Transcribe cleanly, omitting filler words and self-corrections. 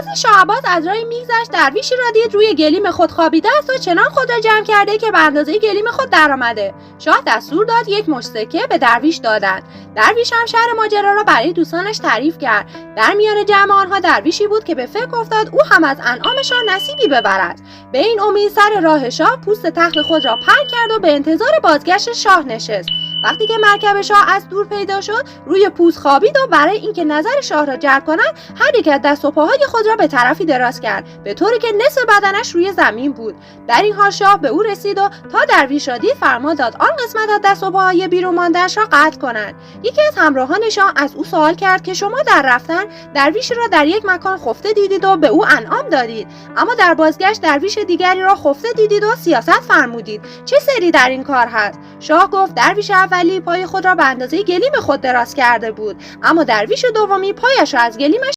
روزی شاه عباس از راه میگذشت، درویشی را دید روی گلیم خود خوابیده است و چنان خود را جمع کرده که به اندازه گلیم خود درآمده. شاه دستور داد یک مشت سکه به درویش دادند. درویش هم شرح ماجرا را برای دوستانش تعریف کرد. در میان جمع آنها درویشی بود که به فکر افتاد او هم از انعامشان نصیبی ببرد. به این امید سر راه شاه پوست تخت خود را پهن کرد و به انتظار بازگشت شاه نشست. وقتی که مرکب شاه از دور پیدا شد، روی پوست خوابید و برای اینکه نظر شاه را جلب کند، هر یک از دست و پاهای خود را به طرفی دراز کرد، به طوری که نصف بدنش روی زمین بود. در این حال شاه به او رسید و تا درویش را دید فرمان داد آن قسمت از دست و پاهای بیرون مانده‌اش را قطع کنند. یکی از همراهان شاه از او سوال کرد که شما در رفتن درویشی را در یک مکان خفته دیدید و به او انعام دادید، اما در بازگشت درویش دیگری را خفته دیدید و سیاست فرمودید. چه سری در این کار هست؟ شاه گفت درویش اولی پای خود را به اندازه گلیم خود دراز کرده بود، اما درویش دومی پایش را از گلیمش